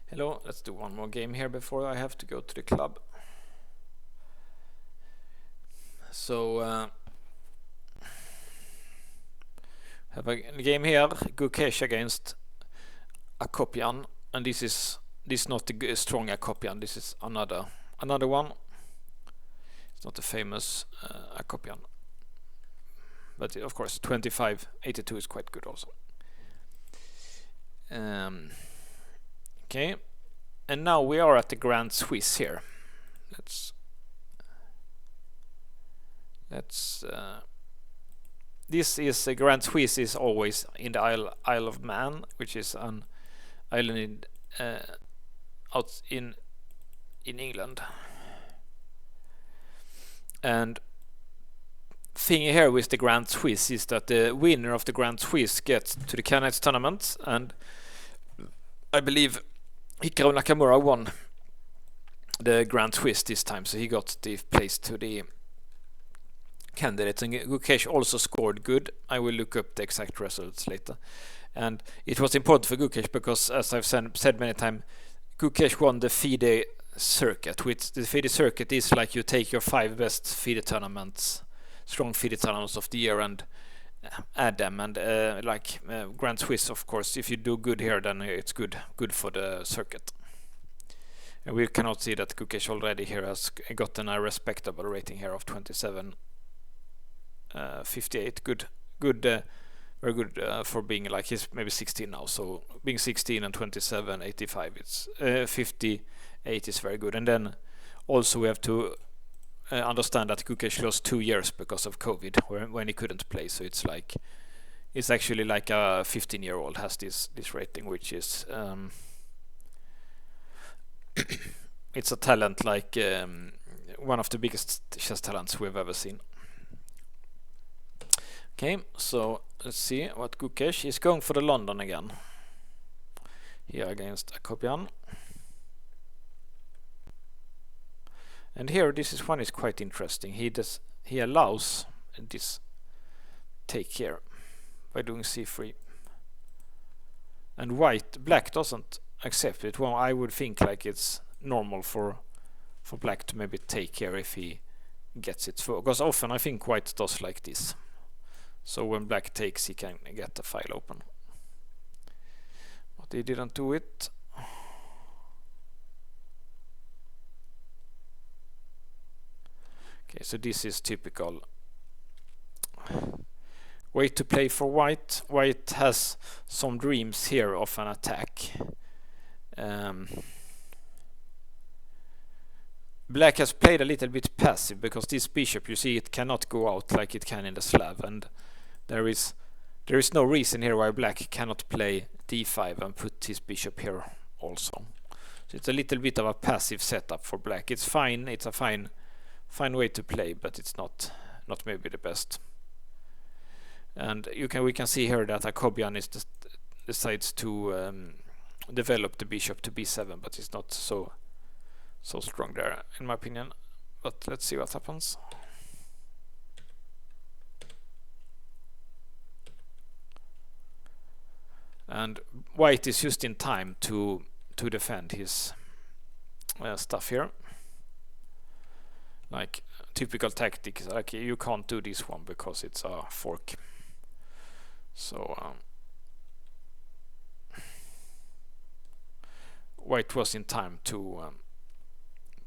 Hello, let's do one more game here before I have to go to the club. So, have a game here, Gukesh against Akobian, and this is not a strong Akobian, this is another one. It's not a famous Akobian. But of course 2582 is quite good also. Okay, and now we are at the Grand Swiss here. This is Grand Swiss is always in the Isle of Man, which is an island out in England. And thing here with the Grand Swiss is that the winner of the Grand Swiss gets to the Candidates tournament, and I believe Hikaru Nakamura won the Grand Swiss this time, so he got the place to the candidates, and Gukesh also scored good. I will look up the exact results later. And it was important for Gukesh because, as I've said many times, Gukesh won the FIDE circuit. Which the FIDE circuit is like you take your 5 best FIDE tournaments, strong FIDE tournaments of the year, and add them. And Grand Swiss, of course, if you do good here, then it's good for the circuit. And we cannot see that Gukesh already here has gotten a respectable rating here of 27.58. Very good for being like he's maybe 16 now. So being 16 and 27.85, it's 58 is very good. And then also we have to understand that Gukesh lost 2 years because of COVID when he couldn't play. So it's actually like a 15-year-old has this rating, which is it's a talent like one of the biggest chess talents we've ever seen. Okay, so let's see what Gukesh is going for the London again. Here against Akobian. And here this one is quite interesting. He allows this take here by doing c3. And black doesn't accept it. Well, I would think like it's normal for black to maybe take here if he gets it through. Because often I think white does like this. So when black takes, he can get the file open. But he didn't do it. Okay, so this is typical way to play for white. White has some dreams here of an attack. Black has played a little bit passive because this bishop, you see, it cannot go out like it can in the Slav, and there is no reason here why black cannot play d5 and put his bishop here also. So it's a little bit of a passive setup for black. It's fine. It's a fine way to play, but it's not maybe the best. And we can see here that Akobian decides to develop the bishop to b7, but it's not so strong there, in my opinion. But let's see what happens. And white is just in time to defend his stuff here. Like typical tactics, like you can't do this one because it's a fork. So white was in time to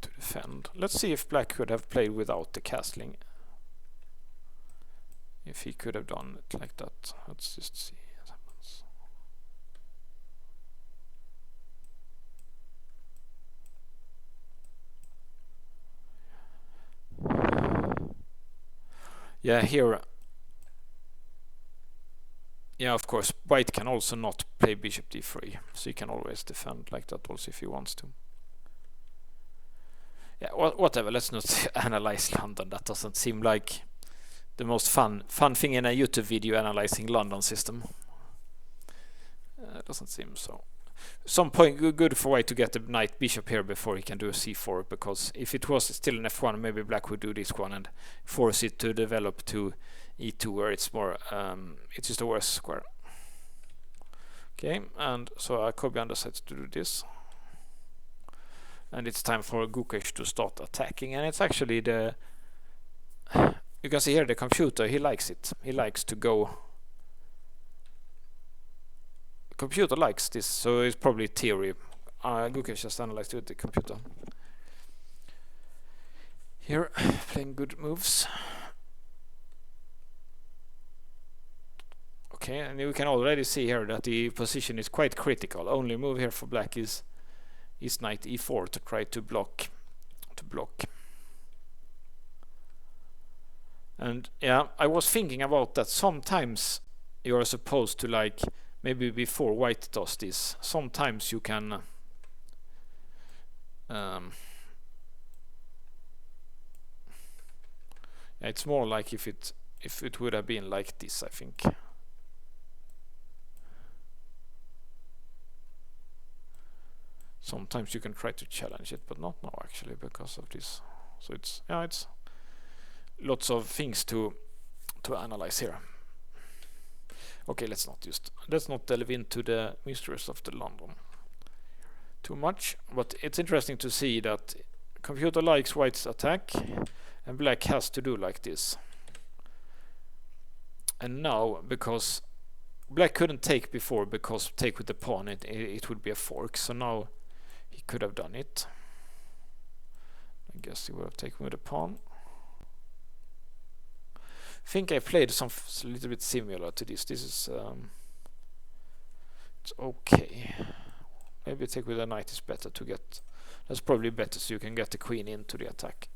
defend. Let's see if black could have played without the castling. If he could have done it like that. Let's just see what happens. Yeah, here. Yeah, of course, white can also not play bishop d3, so he can always defend like that also if he wants to. Yeah, whatever, let's not analyze London. That doesn't seem like the most fun thing in a YouTube video, analyzing London system. Doesn't seem so. Some point good for white to get the knight bishop here before he can do a c4, because if it was still an f1, maybe black would do this one and force it to develop to e2, where it's more it's just a worse square. Okay, and so Akobian decides to do this. And it's time for Gukesh to start attacking, and it's actually the... You can see here the computer, he likes it. He likes to go... The computer likes this, so it's probably theory. Gukesh just analyzed with the computer. Here, playing good moves. Okay, and you can already see here that the position is quite critical. Only move here for black is knight e4 to try to block. And yeah, I was thinking about that. Sometimes you are supposed to, like, maybe before white does this, sometimes you can yeah, it's more like if it would have been like this, I think. Sometimes you can try to challenge it, but not now actually because of this. So it's, yeah, it's lots of things to analyze here. Okay, let's not delve into the mysteries of the London too much, but it's interesting to see that computer likes white's attack and black has to do like this. And now, because black couldn't take before, because take with the pawn it would be a fork, so now he could have done it. I guess he would have taken with the pawn. I think I played some a little bit similar to this. This is it's okay. Maybe take with a knight is better to get. That's probably better, so you can get the queen into the attack.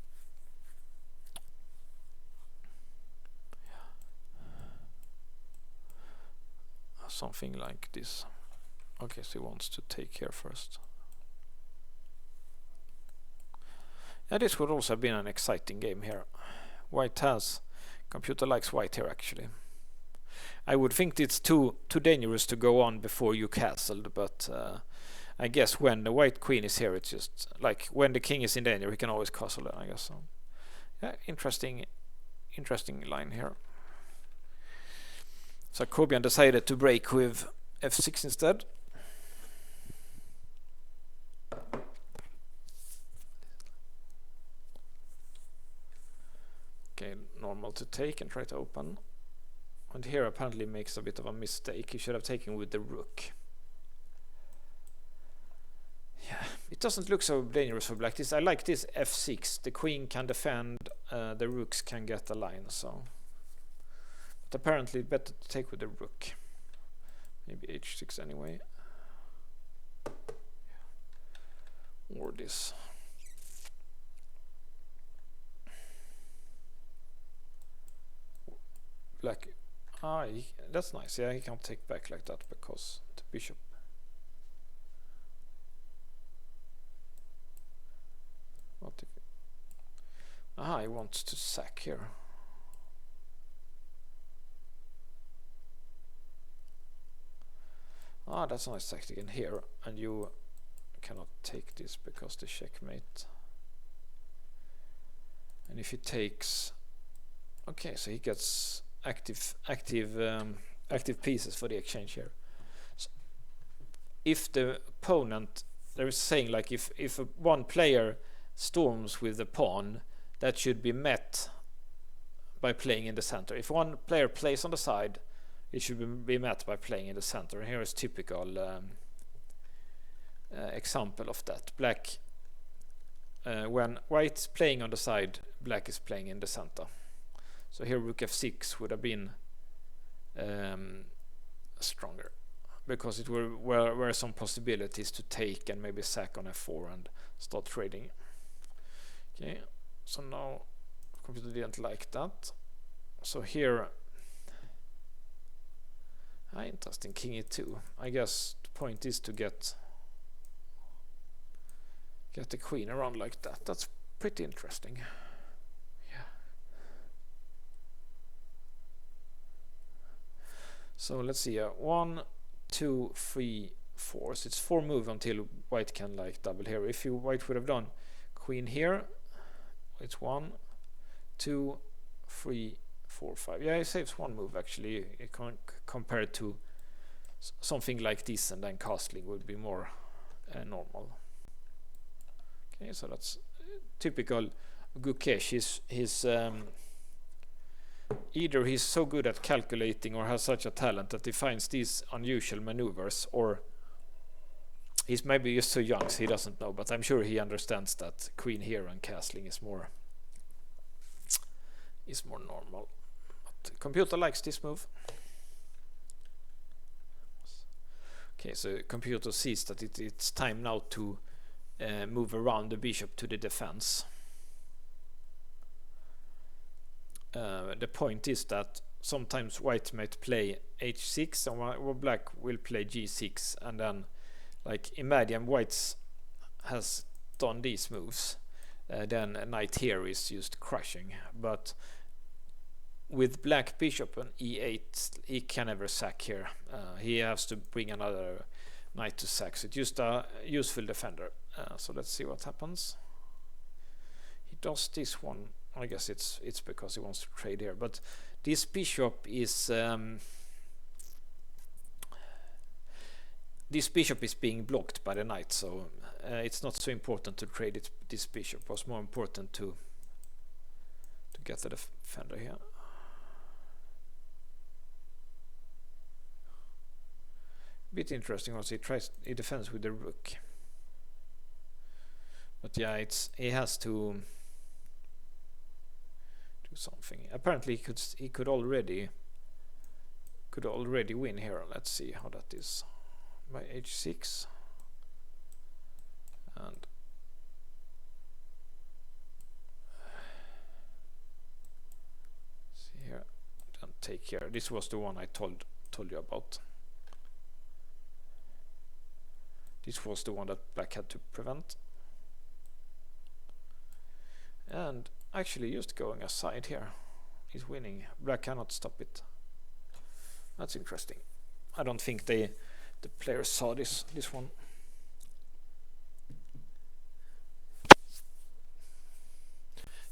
Something like this. Okay, so he wants to take here first. Yeah, this would also have been an exciting game here. White has... Computer likes white here actually. I would think it's too dangerous to go on before you castled, but I guess when the white queen is here, it's just like when the king is in danger, he can always castle it, I guess. So yeah, interesting line here. So Akobian decided to break with f6 instead. Okay, normal to take and try to open. And here apparently makes a bit of a mistake. He should have taken with the rook. Yeah, it doesn't look so dangerous for black. I like this f6. The queen can defend, the rooks can get a line. So, but apparently better to take with the rook. Maybe h6 anyway. Or this. Black. That's nice. Yeah, he can't take back like that because the bishop. What if? He wants to sack here. That's a nice tactic in here, and you cannot take this because the checkmate. And if he takes, okay, so he gets active pieces for the exchange here. So if the opponent, they're saying like if one player storms with the pawn, that should be met by playing in the center. If one player plays on the side, it should be met by playing in the center. And here is typical example of that. Black, when white's playing on the side, black is playing in the center. So here rook f6 would have been stronger, because it were some possibilities to take and maybe sack on f4 and start trading. Okay, so now computer didn't like that. So here, interesting, king e2. I guess the point is to get the queen around like that. That's pretty interesting. So let's see, 1, 2, 3, 4. So it's 4 moves until white can like double here. If white would have done queen here, it's 1, 2, 3, 4, 5. Yeah, it saves 1 move actually. Compared to something like this, and then castling would be more normal. Okay, so that's typical Gukesh. He's either he's so good at calculating or has such a talent that he finds these unusual maneuvers, or he's maybe just so young so he doesn't know, but I'm sure he understands that queen here and castling is more normal. But the computer likes this move. Okay, so computer sees that it's time now to move around the bishop to the defense. The point is that sometimes white might play h6 and black will play g6, and then, like, imagine white has done these moves, then a knight here is just crushing. But with black bishop and e8, he can never sack here. He has to bring another knight to sack. So it's just a useful defender. So let's see what happens. He does this one. I guess it's because he wants to trade here. But this bishop is being blocked by the knight, so it's not so important to trade it. This bishop it was more important to get the defender here. Bit interesting also, he defends with the rook, but yeah, he has to do something. Apparently he could already win here. Let's see how that is. By h6, and see here, then take care. This was the one I told you about. This was the one that black had to prevent. And actually just going aside here is winning. Black cannot stop it. That's interesting. I don't think the players saw this one.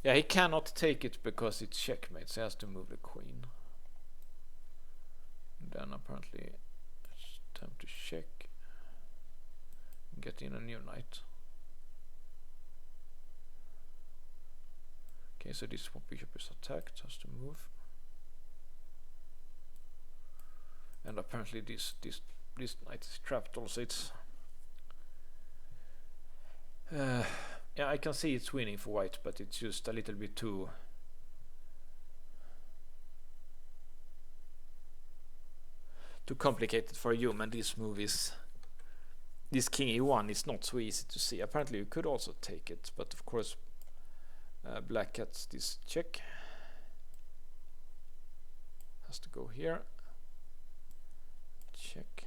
Yeah, he cannot take it because it's checkmate, so he has to move the queen. And then apparently it's time to check. Get in a new knight. Okay, so this bishop is attacked, has to move. And apparently this knight is trapped also. It's yeah, I can see it's winning for white, but it's just a little bit too complicated for a human. This move is, this king e1 is not so easy to see. Apparently you could also take it, but of course black gets this check. Has to go here. Check.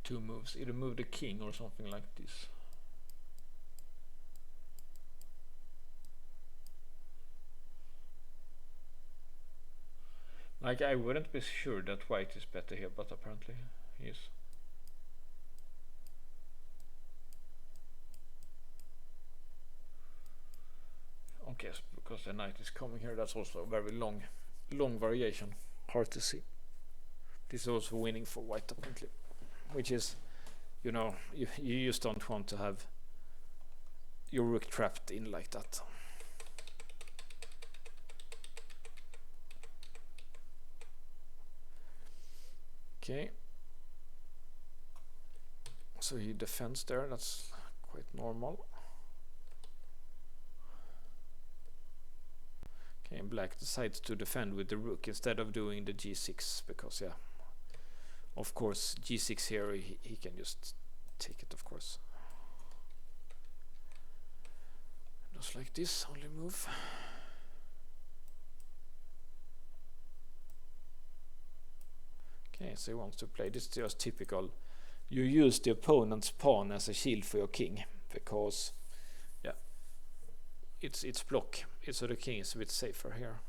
Two moves, either move the king or something like this. Like, I wouldn't be sure that white is better here, but apparently he is. Okay, because the knight is coming here, that's also a very long variation. Hard to see. This is also winning for white apparently. Which is, you know, you just don't want to have your rook trapped in like that. Okay. So he defends there, that's quite normal. Okay, and black decides to defend with the rook instead of doing the g6, because yeah, of course g6 here he can just take it, of course. Just like this, only move. Okay, so he wants to play this. Just typical. You use the opponent's pawn as a shield for your king, because yeah, it's block. So the king is a bit safer here.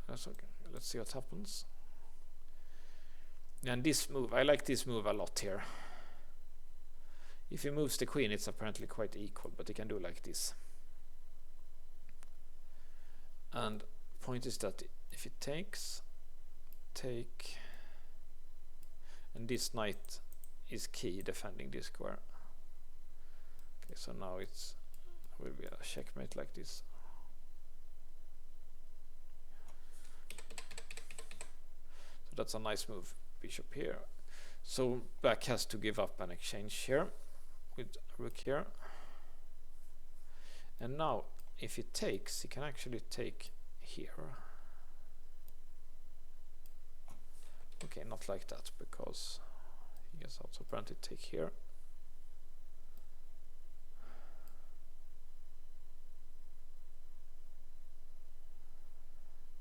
That's okay. let's see what happens. And this move, I like this move a lot here. If he moves the queen, it's apparently quite equal, but he can do like this. And point is that if it takes, take, and this knight is key defending this square. Okay, so now it's will be a checkmate like this. So that's a nice move. Bishop here. So black has to give up an exchange here with rook here. And now if he takes, he can actually take here. Okay, not like that, because he gets out, so apparently take here.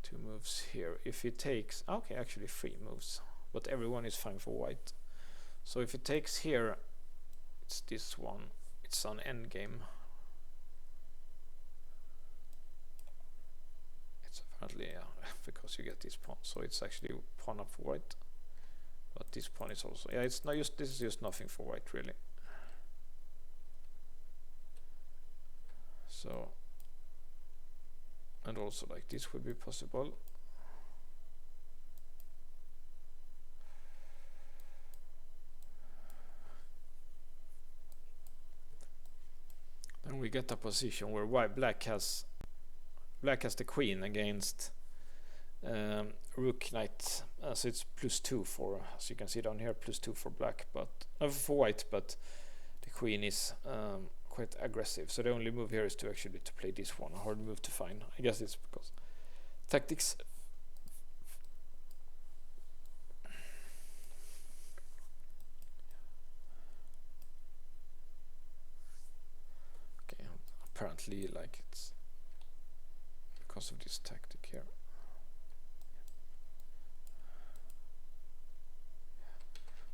Two moves here. If he takes, okay, actually 3 moves, but everyone is fine for white. So if he takes here, it's this one. It's an endgame. It's apparently because you get this pawn, so it's actually pawn up for white. But this pawn is also, yeah, it's not just, this is just nothing for white really. So, and also like this would be possible. Then we get a position where black has the queen against rook knight, so it's +2 for, as you can see down here, +2 for black, but for white, but the queen is quite aggressive. So the only move here is to actually to play this one, a hard move to find. I guess it's because tactics. Okay, apparently like it's because of this tactic here.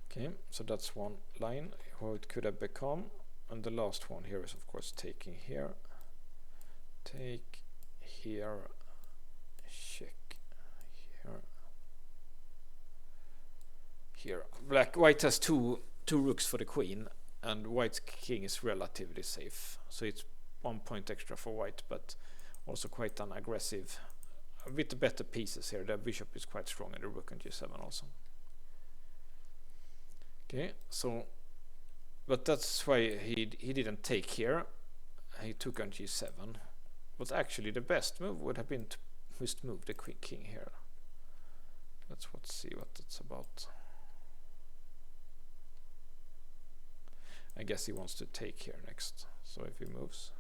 Okay, so that's one line, how it could have become. And the last one here is of course taking here. Take here, check here. Here. White has two rooks for the queen, and white's king is relatively safe. So it's 1 point extra for white, but also quite an aggressive, a bit better pieces here. The bishop is quite strong and the rook on g7 also. Okay, so, but that's why he didn't take here. He took on g7. But actually the best move would have been to just move the king here. Let's see what it's about. I guess he wants to take here next. So if he moves,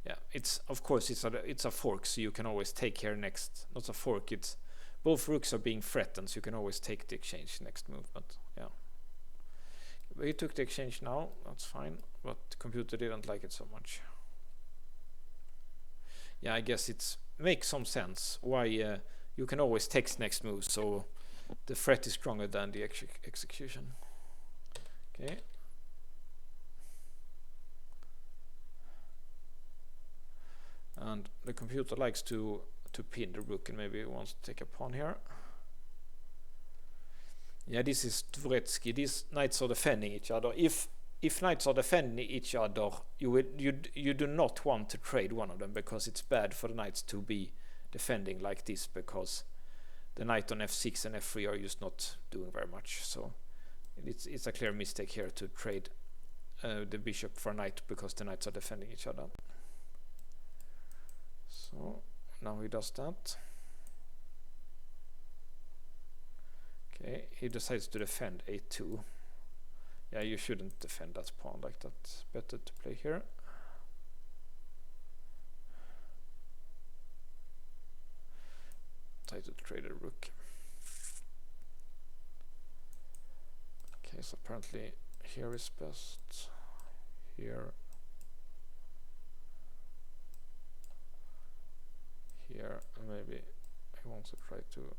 yeah, it's of course it's a fork, so you can always take here next. Not a fork. It's both rooks are being threatened, so you can always take the exchange next move. But yeah, but he took the exchange now. That's fine. But the computer didn't like it so much. Yeah, I guess it makes some sense why you can always take next move, so the threat is stronger than the execution. Okay. And the computer likes to pin the rook, and maybe he wants to take a pawn here. Yeah, this is Dvoretsky. These knights are defending each other. If knights are defending each other, you do not want to trade one of them, because it's bad for the knights to be defending like this, because the knight on f6 and f3 are just not doing very much. So it's a clear mistake here to trade the bishop for a knight, because the knights are defending each other. So now he does that. Okay, he decides to defend a2. Yeah, you shouldn't defend that pawn like that. It's better to play here. Try to trade a rook. Okay, so apparently here is best. Here. Here, maybe I want to try to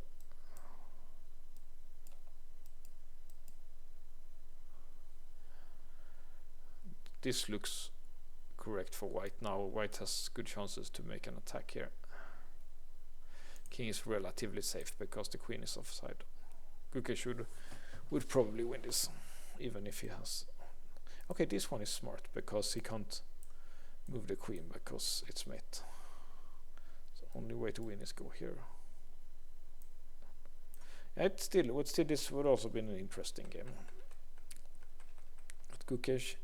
this looks correct for white now. White has good chances to make an attack here. king is relatively safe because the queen is offside. Gukesh would probably win this, even if he has... Okay, this one is smart because he can't move the queen because it's mate. So only way to win is go here. This would also been an interesting game. But Gukesh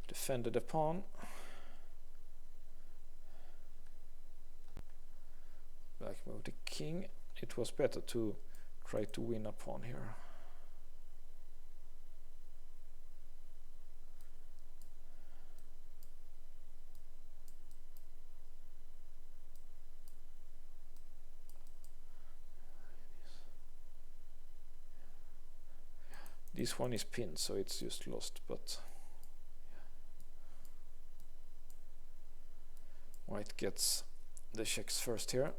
defended the pawn. Black moved the king. It was better to try to win a pawn here. This one is pinned, so it's just lost, but white gets the checks first here.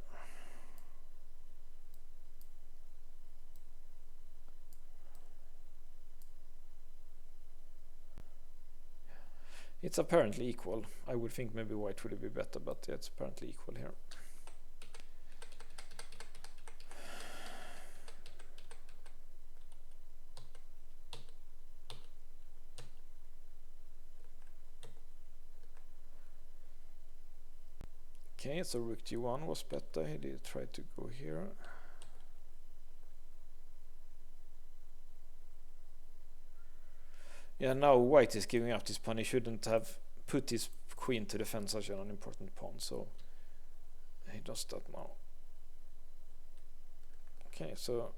It's apparently equal. I would think maybe white would be better, but it's apparently equal here. Okay, so Rook G1 was better. He did try to go here. Yeah, now white is giving up this pawn. He shouldn't have put his queen to defend such an unimportant pawn, so he does that now. Okay, so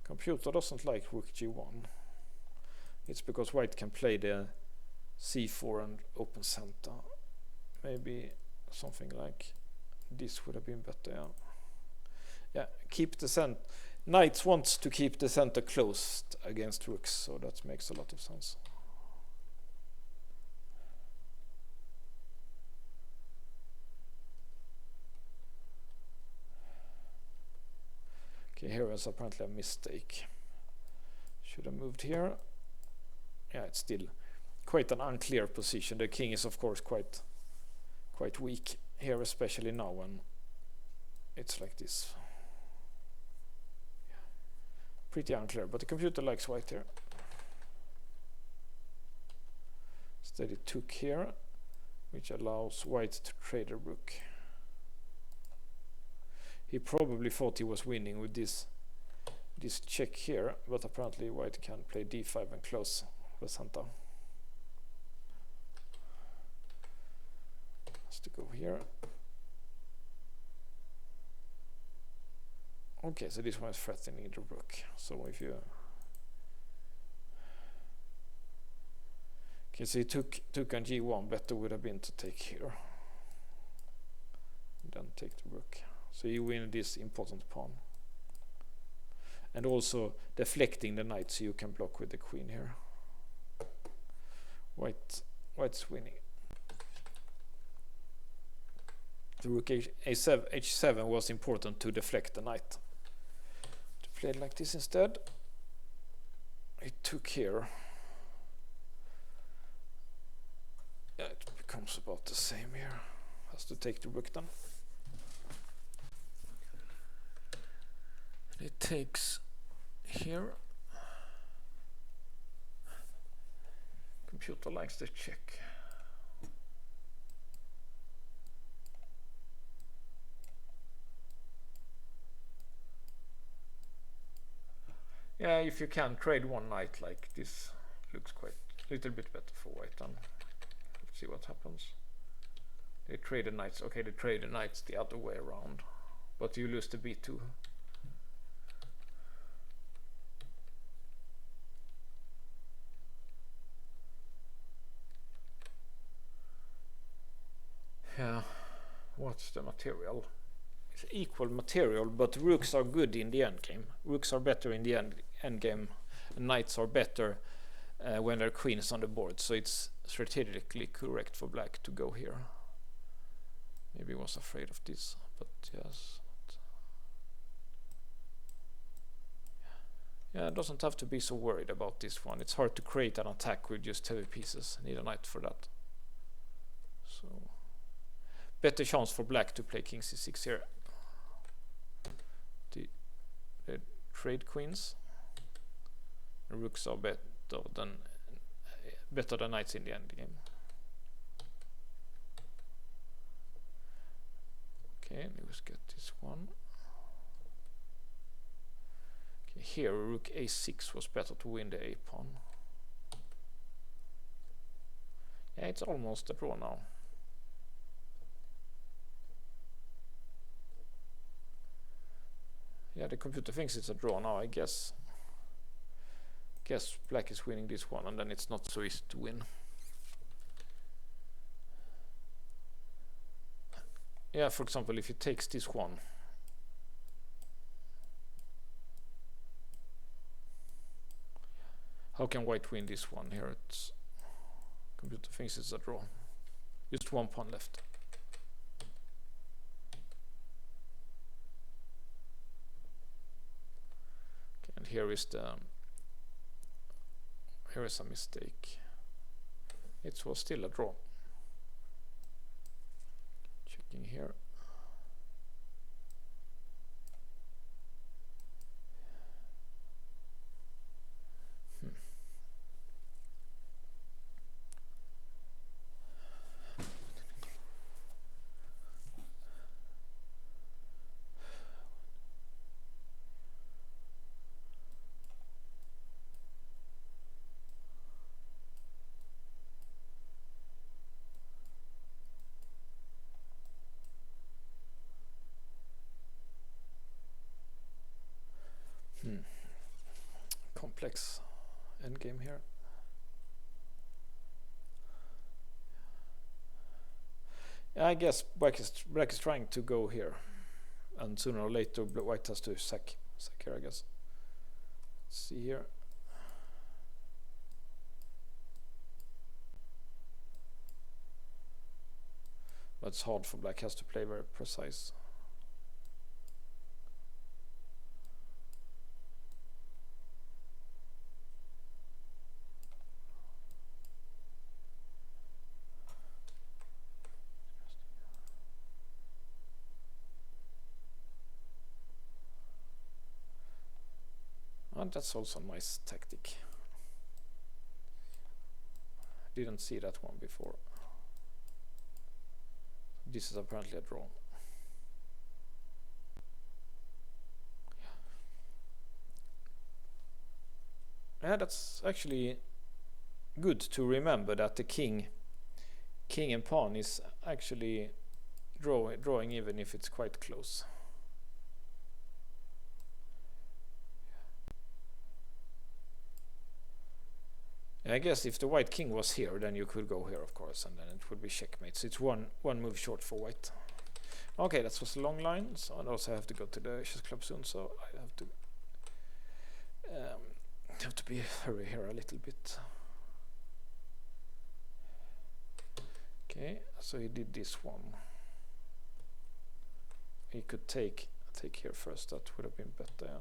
computer doesn't like Rook G1. It's because white can play the C4 and open center. Maybe something like this would have been better. Yeah, keep the center. Knights wants to keep the center closed against rooks, so that makes a lot of sense. Okay, here is apparently a mistake. Should have moved here. Yeah, it's still quite an unclear position. The king is of course quite weak here, especially now when it's like this. Pretty unclear, but the computer likes white here. Instead it took here, which allows white to trade a rook. He probably thought he was winning with this check here, but apparently white can play d5 and close the center. Has to go here. Okay, so this one is threatening the rook. So if you... Okay, so he took on g1, better would have been to take here. Then take the rook. So you win this important pawn. And also deflecting the knight so you can block with the queen here. White's winning. The rook h7 was important to deflect the knight. Played like this instead. It took here. Yeah, it becomes about the same here. Has to take the rook then. It takes here. Computer likes the check. Yeah, if you can trade one knight like this, looks quite a little bit better for white. Then let's see what happens. They trade the knights. Okay, they trade the knights the other way around, but you lose the b2. Yeah, what's the material? It's equal material, but rooks are good in the endgame. Rooks are better in the endgame. Knights are better when their queen is on the board, so it's strategically correct for black to go here. Maybe he was afraid of this, but yes. Yeah, it doesn't have to be so worried about this one. It's hard to create an attack with just heavy pieces. Need a knight for that. So better chance for black to play king c6 here. the trade queens. The rooks are better than knights in the end game. Okay, let's get this one. Okay, here rook a6 was better to win the a pawn. Yeah, it's almost a draw now. Yeah, the computer thinks it's a draw now, I guess. Guess black is winning this one, and then it's not so easy to win. Yeah, for example, if he takes this one, how can white win this one? Here it's computer thinks it's a draw. Just one pawn left. Okay, and here is a mistake. It was still a draw. Checking here. Complex endgame here. I guess black is trying to go here, and sooner or later white has to sack here, I guess. Let's see here. But it's hard for black, has to play very precise. And that's also a nice tactic. Didn't see that one before. This is apparently a draw. Yeah, that's actually good to remember that the king and pawn is actually drawing even if it's quite close. I guess if the white king was here, then you could go here, of course, and then it would be checkmate. So it's one move short for white. Okay, that was a long line, so I also have to go to the chess club soon, so I have to be hurry here a little bit. Okay, so he did this one. He could take here first. That would have been better. Yeah.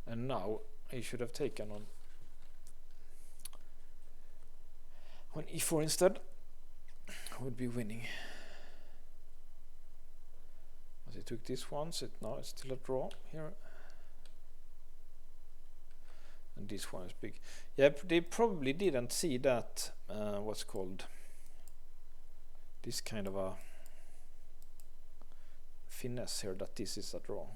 And now he should have taken on e4 instead. Would be winning. But he took this one, so now it's still a draw here. And this one is big. Yeah, they probably didn't see that what's called this kind of a finesse here, that this is a draw.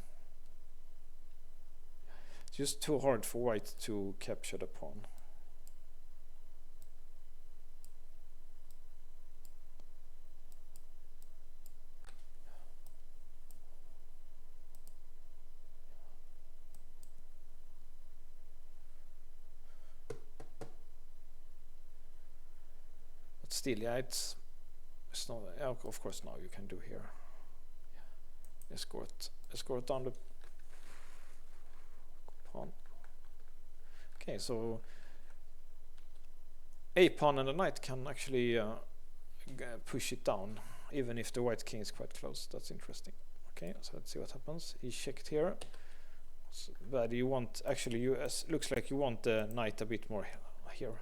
It's just too hard for white to capture the pawn. But still, yeah, it's not. Yeah, of course, now you can do here. Escort down the pawn. Okay, so a pawn and a knight can actually push it down, even if the white king is quite close. That's interesting. Okay, so let's see what happens. He checked here, but you want actually looks like you want the knight a bit more here.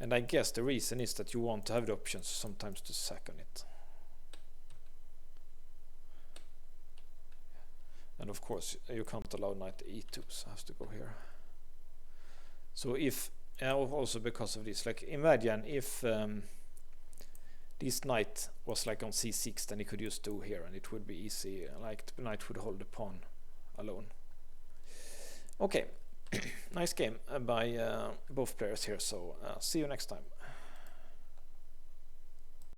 And I guess the reason is that you want to have the options sometimes to sack on it. And of course you can't allow knight e2, so I have to go here. So if, also because of this, like imagine if this knight was like on c6, then he could just do here and it would be easy, like the knight would hold the pawn alone. Okay, nice game by both players here, so see you next time.